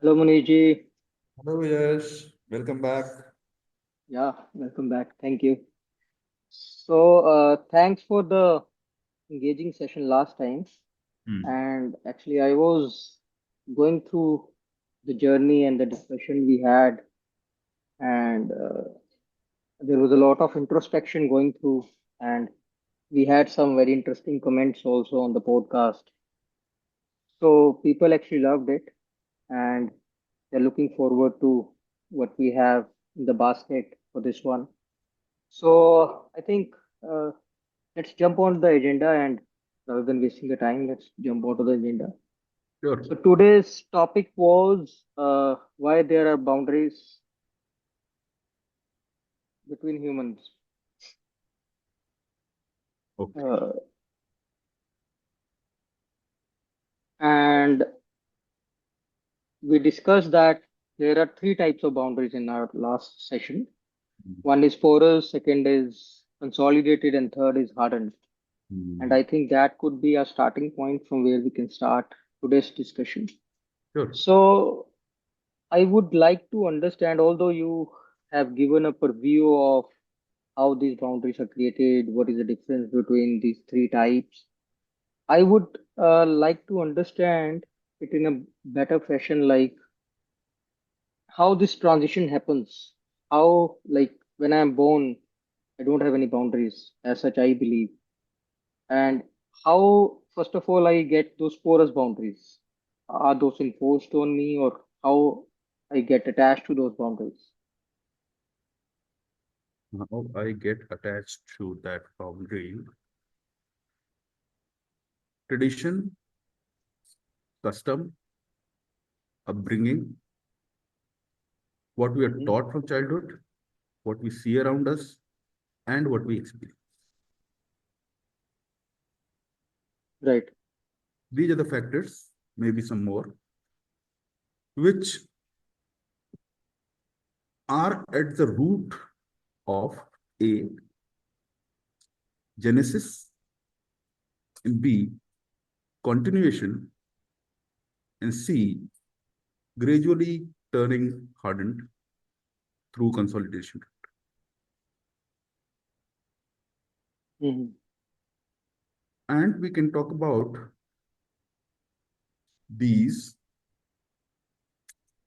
Hello, Muniji. Hello, Yash. Welcome back. Yeah, welcome back. Thank you. So, thanks for the engaging session last time. Hmm. And actually, I was going through the journey and the discussion we had, and there was a lot of introspection going through, and we had some very interesting comments also on the podcast. So, people actually loved it, and they're looking forward to what we have in the basket for this one. So I think uh, let's jump on the agenda and rather than wasting the time, let's jump onto the agenda. Sure. So today's topic was why there are boundaries between humans. Okay. Uh, and we discussed that there are three types of boundaries in our last session. One is porous, second is consolidated, and third is hardened. And Hmm. I think that could be a starting point from where we can start today's discussion. Sure. So I would like to understand, although you have given a purview of how these boundaries are created, what is the difference between these three types, I would like to understand it in a better fashion, like how this transition happens. How, like, when I'm born, I don't have any boundaries as such, I believe. And how, first of all, I get those porous boundaries. Are those enforced on me, or how I get attached to those boundaries? How I get attached to that boundary. Tradition, custom, upbringing, what we are Mhm. taught from childhood, what we see around us, and what we experience. Right. These are the factors, maybe some more, which are at the root of A, genesis, and B, continuation, and C, gradually turning hardened through consolidation. Mhm. And we can talk about these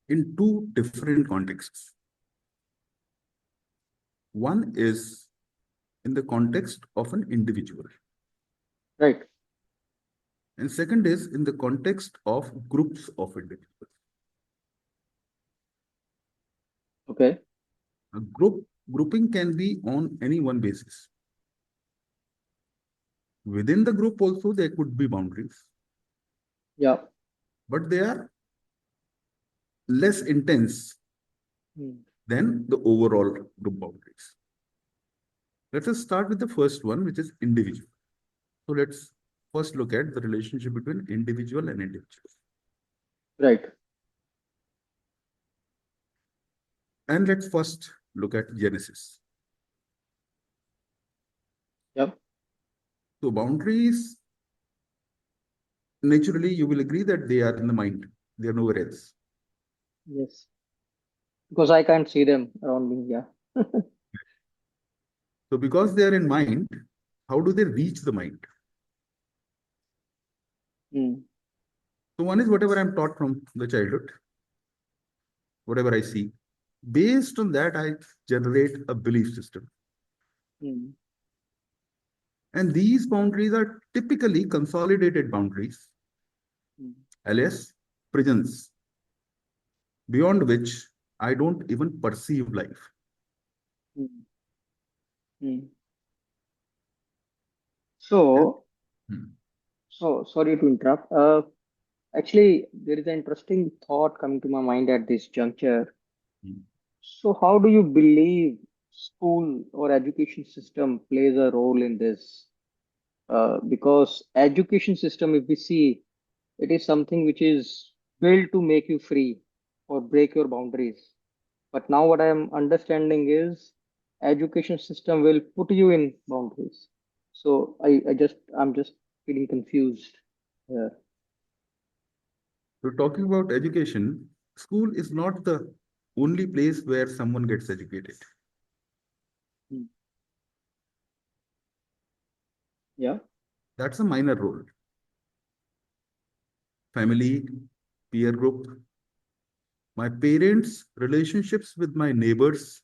in two different contexts. One is in the context of an individual, Right. and second is in the context of groups of individuals. Okay. A grouping can be on any one basis. Within the group also there could be boundaries, Yeah. but they are less intense Mm. than the overall group boundaries. Let us start with the first one, which is individual. So let's first look at the relationship between individual and individual. Right. And let's first look at Genesis. Yep. So boundaries, naturally, you will agree that they are in the mind. They are nowhere else. Yes. Because I can't see them around me. Yeah. So because they are in mind, how do they reach the mind? Mm. So one is whatever I'm taught from the childhood, whatever I see. Based on that, I generate a belief system. Mm. And these boundaries are typically consolidated boundaries, Mm. alias prisons, beyond which I don't even perceive life. Mm. Mm. And So, hmm, sorry to interrupt. Actually, there is an interesting thought coming to my mind at this juncture. hmm, So, how do you believe school or education system plays a role in this? Because education system, if we see, it is something which is built to make you free or break your boundaries. But now what I am understanding is education system will put you in boundaries. So I'm just feeling confused here. so talking about education, school is not the only place where someone gets educated. Mm. Yeah. That's a minor role. Family, peer group, my parents' relationships with my neighbors,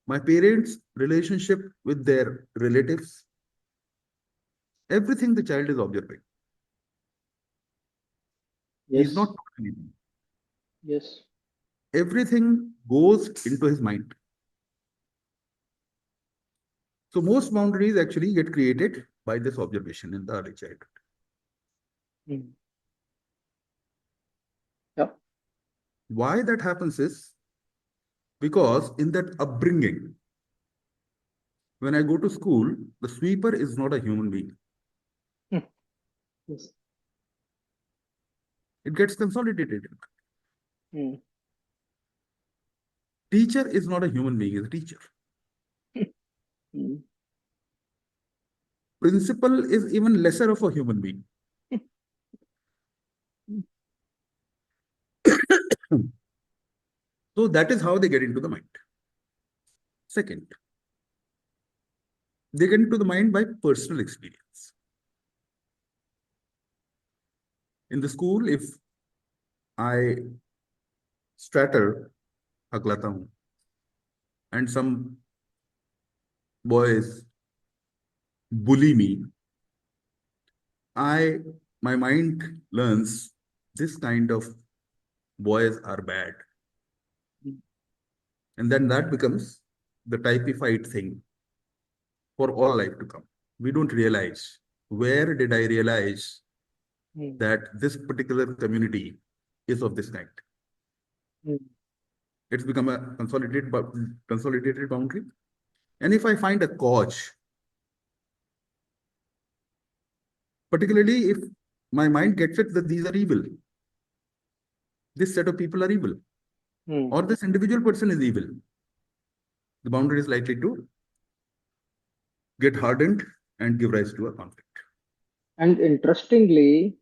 my parents' relationship with their relatives, everything the child is observing. He's not Yes. taught anything. Yes. Everything goes into his mind. So most boundaries actually get created by this observation in the early childhood. Mm. Yeah. Why that happens is because in that upbringing, when I go to school, the sweeper is not a human being. Mm. Yes. It gets consolidated. Mm. Teacher is not a human being, is a teacher. Mm. Principal is even lesser of a human being. Mm. So that is how they get into the mind. Second, they get into the mind by personal experience. In the school, if I stutter, haklata hu, and some boys bully me, I my mind learns this kind of boys are bad. Mm. And then that becomes the typified thing for all life to come. We don't realize where did I realize Mm. that this particular community is of this kind. Mm. It's become a consolidated boundary. And if I find a cause, particularly if my mind gets it that these are evil, this set of people are evil, Mm. or this individual person is evil, the boundary is likely to get hardened and give rise to a conflict. And interestingly,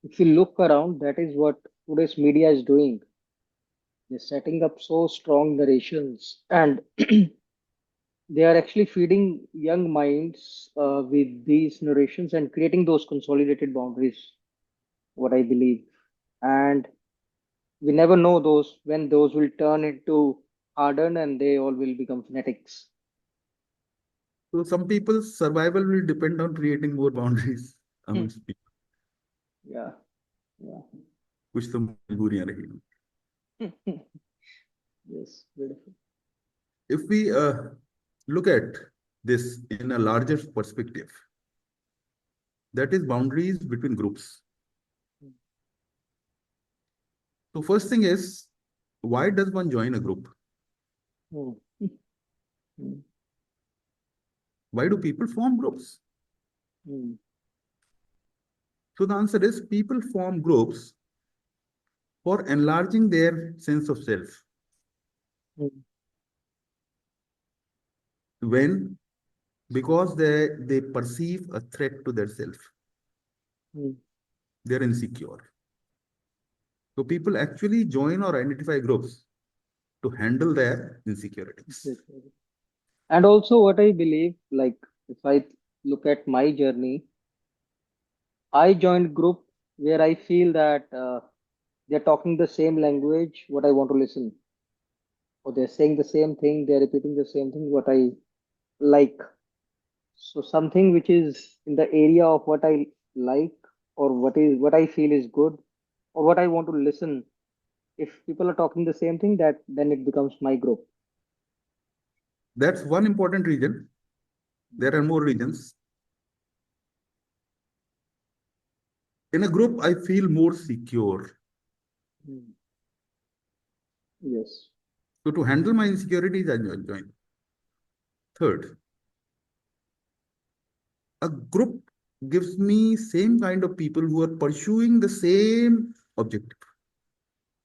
if you look around, that is what today's media is doing. They're setting up so strong narrations, and they are actually feeding young minds with these narrations and creating those consolidated boundaries, what I believe. And we never know those when those will turn into hardened and they all will become fanatics. So some people's survival will depend on creating more boundaries Hmm. amongst people. Yeah, yeah. कुछ तो मजबूरियां रही. Yes, beautiful. If we look at this in a larger perspective, that is boundaries between groups. So first thing is, why does one join a group? Hmm. Hmm. Why do people form groups? Hmm. So the answer is people form groups for enlarging their sense of self. Hmm. When? Because they perceive a threat to their self. Hmm. They're insecure. So people actually join or identify groups to handle their insecurities. Exactly. And also, what I believe, like if I look at my journey, I joined group where I feel that they're talking the same language, what I want to listen, or they're saying the same thing, they're repeating the same thing, what I like. So something which is in the area of what I like, or what I feel is good, or what I want to listen. If people are talking the same thing, that then it becomes my group. That's one important reason. There are more reasons. In a group, I feel more secure. Mm. Yes. So to handle my insecurities, I join. Third, a group gives me same kind of people who are pursuing the same objective.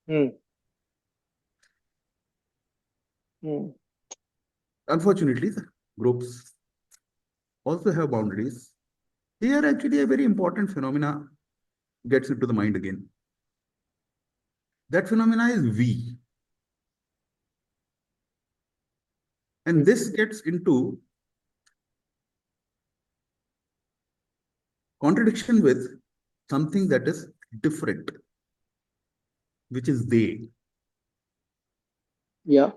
Mm. Mm. Unfortunately, the groups also have boundaries. Here, actually, a very important phenomena gets into the mind again. That phenomena is we. And Mm. this gets into contradiction with something that is different, which is they. Yeah.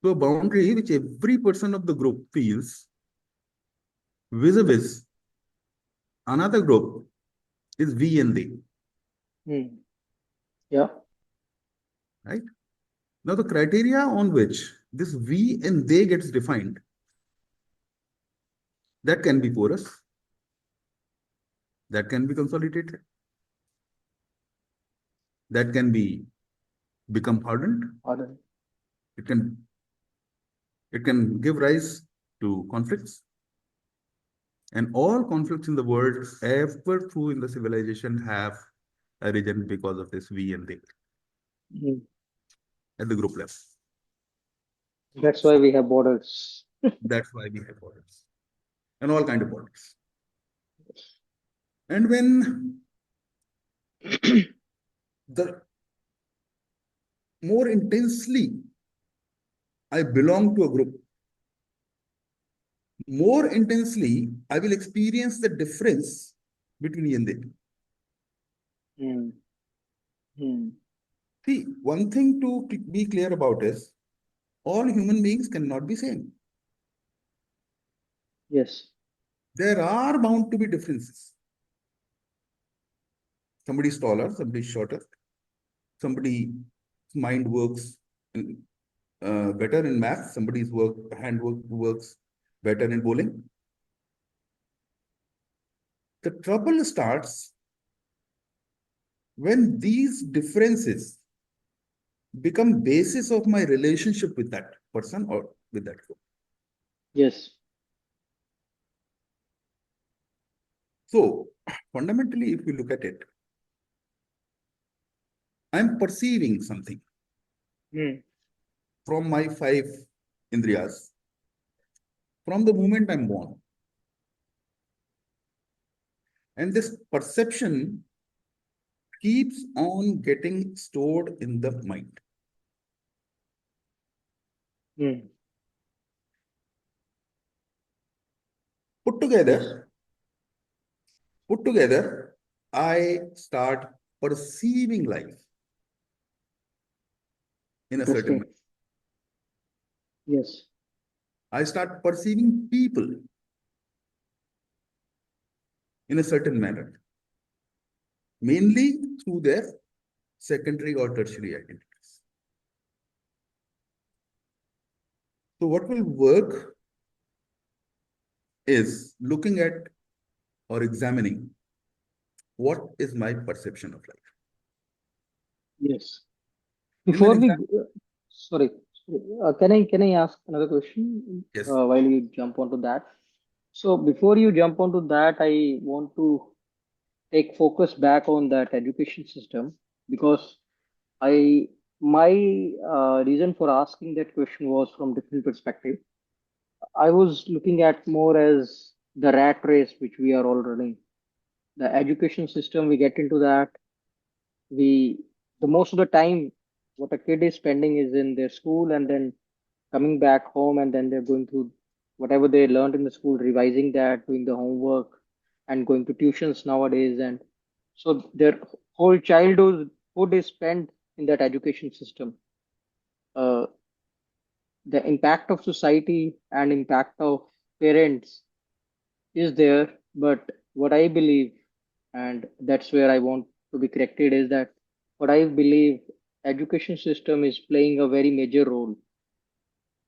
So a boundary which every person of the group feels vis-a-vis another group is we and they, Mm. Yeah. right? Now the criteria on which this we and they gets defined, that can be porous, that can be consolidated, that can be become hardened, Pardon. it can give rise to conflicts. And all conflicts in the world ever through in the civilization have arisen because of this we and they Mm. at the group level. That's why we have borders. That's why we have borders and all kind of borders. And when the more intensely I belong to a group, more intensely I will experience the difference between ye and they. Mm. Mm. See, one thing to be clear about is all human beings cannot be same. Yes. There are bound to be differences. Somebody is taller, somebody is shorter, somebody's mind works better in math, somebody's handwork works better in bowling. The trouble starts when these differences become basis of my relationship with that person or with that group. Yes. So fundamentally, if you look at it, I'm perceiving something Mm. from my five indriyas from the moment I'm born. And this perception keeps on getting stored in the mind. Mm. Put Yes. together, put together, I start perceiving life in a certain Interesting. manner. Yes. I start perceiving people in a certain manner, mainly through their secondary or tertiary identities. So what will work is looking at or examining what is my perception of life. Yes. In an Before we, exam, sorry, can I ask another question yes, while you jump onto that? So before you jump onto that, I want to take focus back on that education system because I my reason for asking that question was from different perspective. I was looking at more as the rat race which we are all running. The education system, we get into that. We the most of the time what a kid is spending is in their school and then coming back home and then they're going through whatever they learned in the school, revising that, doing the homework, and going to tuitions nowadays. And so their whole childhood is spent in that education system. Uh, the impact of society and impact of parents is there, but what I believe, and that's where I want to be corrected, is that what I believe education system is playing a very major role,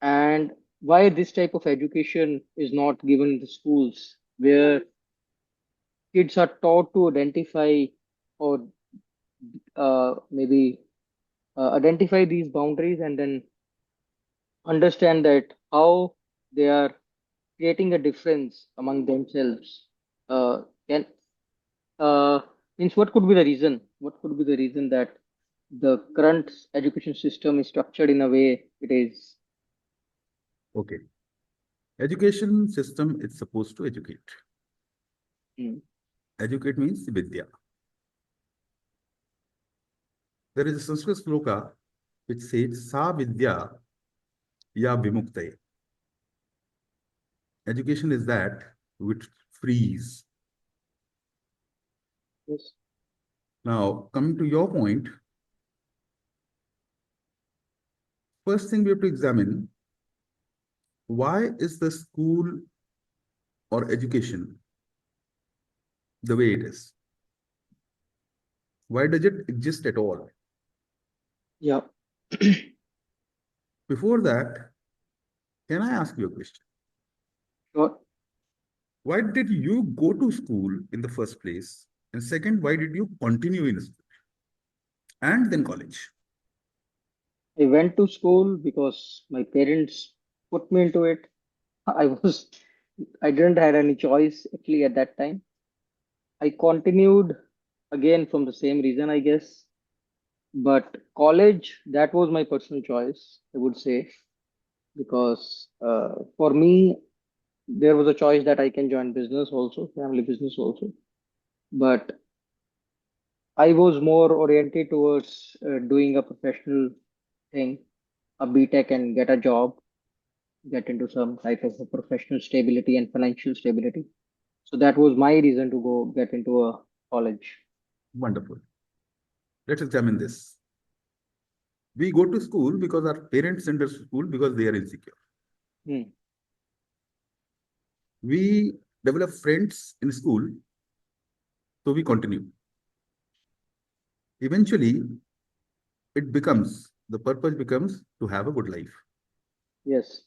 and why this type of education is not given in the schools where kids are taught to identify or maybe identify these boundaries and then understand that how they are creating a difference among themselves. Can means what could be the reason? What could be the reason that the current education system is structured in a way it is? okay. Education system is supposed to educate. Mm. Educate means vidya. There is a Sanskrit sloka which says, Sa Vidya Ya Vimuktaye. Education is that which frees. Yes. Now, coming to your point, first thing we have to examine, why is the school or education the way it is? Why does it exist at all? Yeah. Before that, can I ask you a question? Sure. Why did you go to school in the first place? And second, why did you continue in school and then college? I went to school because my parents put me into it. I was, I didn't have any choice actually at that time. I continued again from the same reason, I guess. But college, that was my personal choice, I would say, because for me, there was a choice that I can join business also, family business also. But I was more oriented towards doing a professional thing, a BTech, and get a job, get into some type of a professional stability and financial stability. So that was my reason to go get into a college. Wonderful. Let's examine this. We go to school because our parents send us to school because they are insecure. Hmm. We develop friends in school, so we continue. Eventually, the purpose becomes to have a good life. Yes.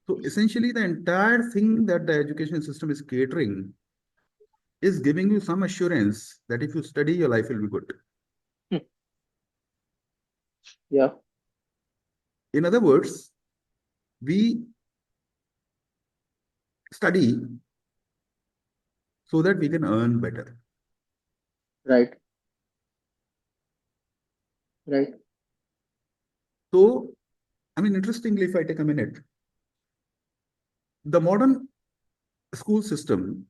So essentially, the entire thing that the education system is catering is giving you some assurance that if you study, your life will be good. Hmm. Yeah. In other words, we study so that we can earn better. Right. Right. So, I mean, interestingly, if I take a minute, the modern school system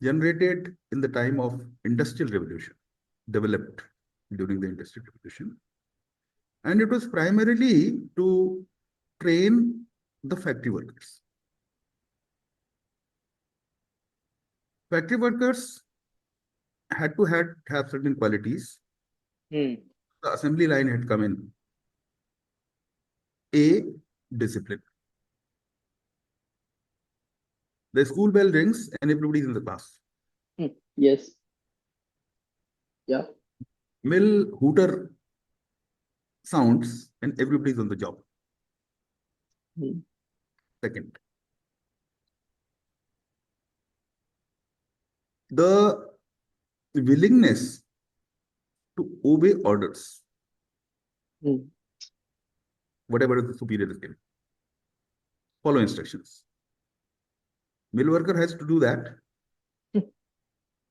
generated in the time of industrial revolution, developed during the industrial revolution, and it was primarily to train the factory workers. Factory workers have certain qualities. Hmm. The assembly line had come in. A, discipline. The school bell rings and everybody's in the class. Hmm. Yes. Yeah. Mill hooter sounds and everybody's on the job. Hmm. Second, the willingness to obey orders, Hmm. whatever the superior is giving, follow instructions. Mill worker has to do that, Hmm.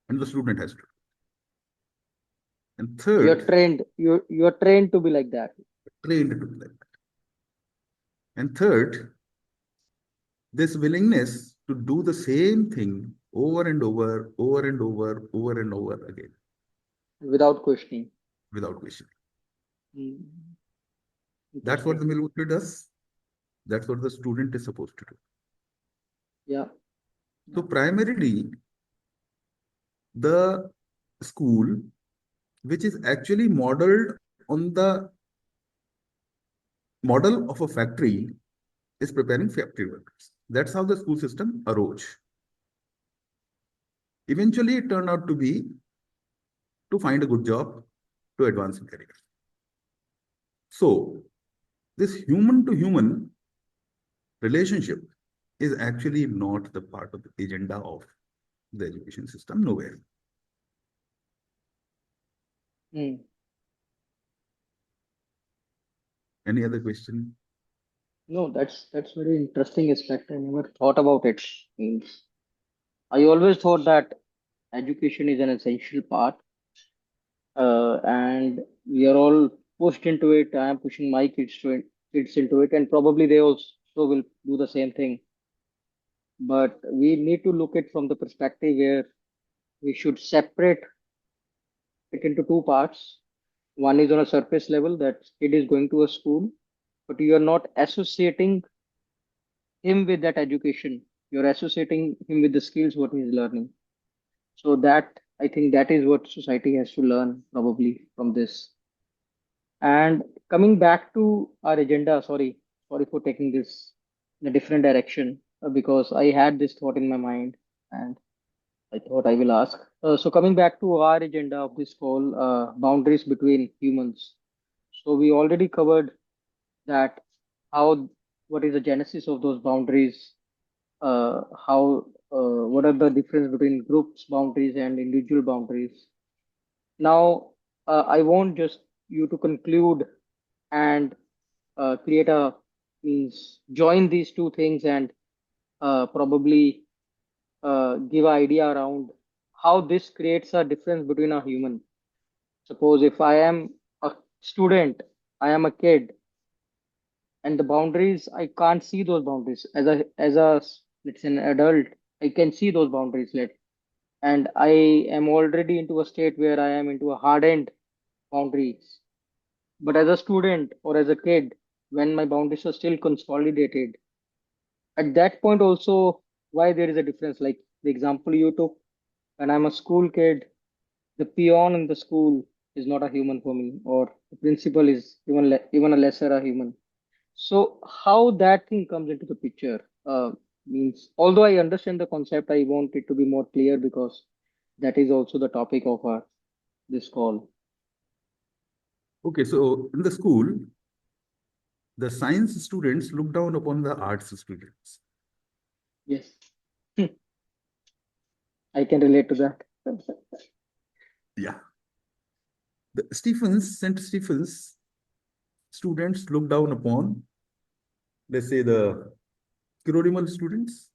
and the student has to. And You're third, trained. You're trained to be like that. trained to do that. And third, this willingness to do the same thing over and over, over and over, over and over again Without questioning. without question. Hmm. That's what the Interesting. mill worker does. That's what the student is supposed to do. Yeah. So Yeah. primarily, the school, which is actually modeled on the model of a factory, is preparing factory workers. That's how the school system arose. Eventually, it turned out to be to find a good job, to advance in career. So, this human to human relationship is actually not the part of the agenda of the education system, nowhere. Hmm. Any other question? No, that's very interesting aspect. I never thought about it. Means I always thought that education is an essential part, and we are all pushed into it. I am pushing my kids into it, and probably they also will do the same thing. But we need to look at from the perspective where we should separate it into two parts. One is on a surface level that kid is going to a school, but you are not associating him with that education. You're associating him with the skills what he's learning. So that I think that is what society has to learn probably from this. And coming back to our agenda, sorry for taking this in a different direction because I had this thought in my mind and I thought I will ask. So coming back to our agenda of this call, boundaries between humans. So we already covered that how what is the genesis of those boundaries, how what are the difference between groups boundaries and individual boundaries. Now, I want just you to conclude and create a means join these two things and probably give an idea around how this creates a difference between a human. Suppose if I am a student, I am a kid, and the boundaries I can't see those boundaries as a let's say an adult. I can see those boundaries, and I am already into a state where I am into a hardened boundaries. But as a student or as a kid, when my boundaries are still consolidated, at that point also, why there is a difference? Like the example you took, when I'm a school kid, the peon in the school is not a human for me, or the principal is even a lesser a human. So how that thing comes into the picture means, although I understand the concept, I want it to be more clear because that is also the topic of our this call. Okay, so in the school, the science students look down upon the arts students. Yes, I can relate to that. Yeah. The St. Stephen's students look down upon, let's say, the Kirodimal students.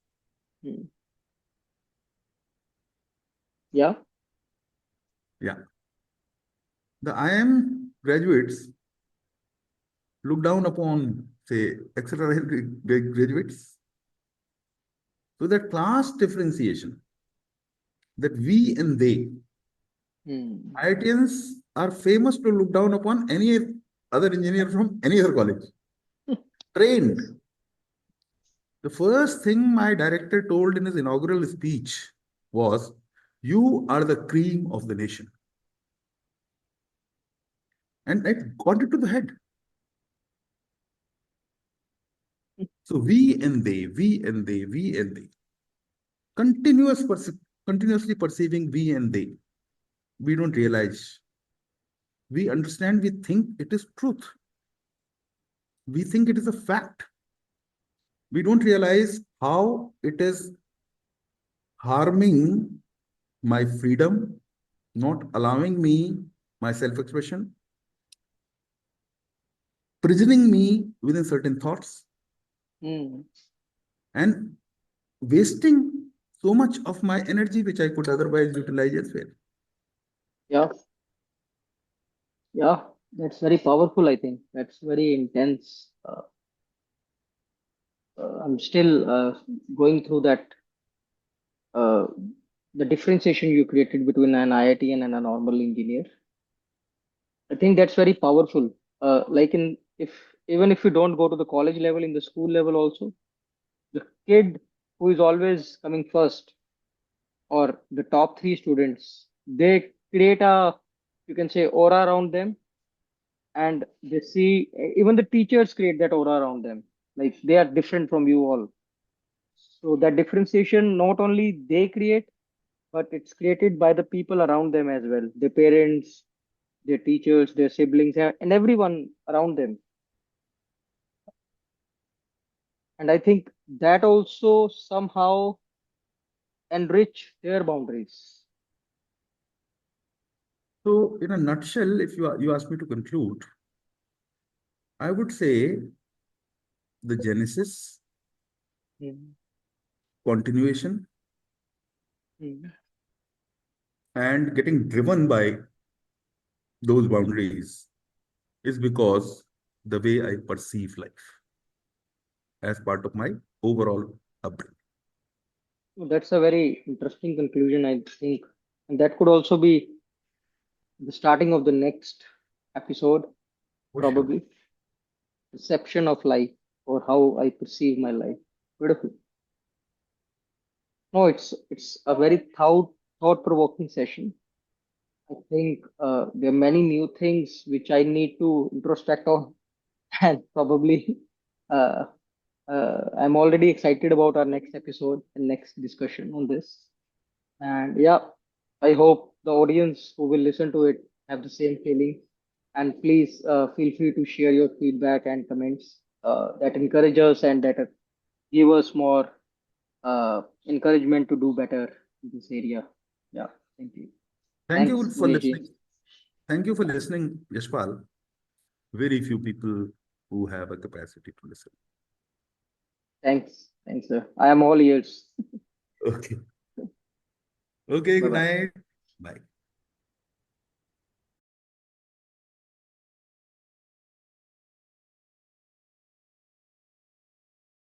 Hmm. Yeah. Yeah. The IM graduates look down upon, say, etc. graduates. So that class differentiation, that we and they, Hmm. IITians are famous to look down upon any other engineer from any other college. Yes. Trained. The first thing my director told in his inaugural speech was, "You are the cream of the nation." And it got it to the head. So we and they, we and they, we and they. Continuous continuously perceiving we and they. We don't realize. We understand, we think it is truth. We think it is a fact. We don't realize how it is harming my freedom, not allowing me my self-expression, prisoning me within certain thoughts, Hmm. and wasting so much of my energy which I could otherwise utilize elsewhere. Yeah. Yeah. That's very powerful. I think that's very intense. I'm still going through that uh, the differentiation you created between an IIT and a normal engineer. I think that's very powerful. Like in if even if you don't go to the college level, in the school level also, the kid who is always coming first or the top three students, they create a you can say aura around them, and they see even the teachers create that aura around them. Like they are different from you all. So that differentiation not only they create, but it's created by the people around them as well, their parents, their teachers, their siblings, and everyone around them. And I think that also somehow enrich their boundaries. So, in a nutshell, if you ask me to conclude, I would say the genesis, Mm, continuation, mm. and getting driven by those boundaries is because the way I perceive life as part of my overall upbringing. That's a very interesting conclusion, I think. And that could also be the starting of the next episode, For sure. probably perception of life or how I perceive my life. Beautiful. No, it's a very thought-provoking session. I think there are many new things which I need to introspect on, and probably uh, I'm already excited about our next episode and next discussion on this. And yeah, I hope the audience who will listen to it have the same feeling. And please feel free to share your feedback and comments that encourage us and that give us more encouragement to do better in this area. Yeah, thank you. Thank you Thanks, for Gunesh. listening. Thank you for listening, Yashpal. Very few people who have a capacity to listen. Thanks, sir. I am all ears. Okay. Okay, Bye good bye. night. Bye.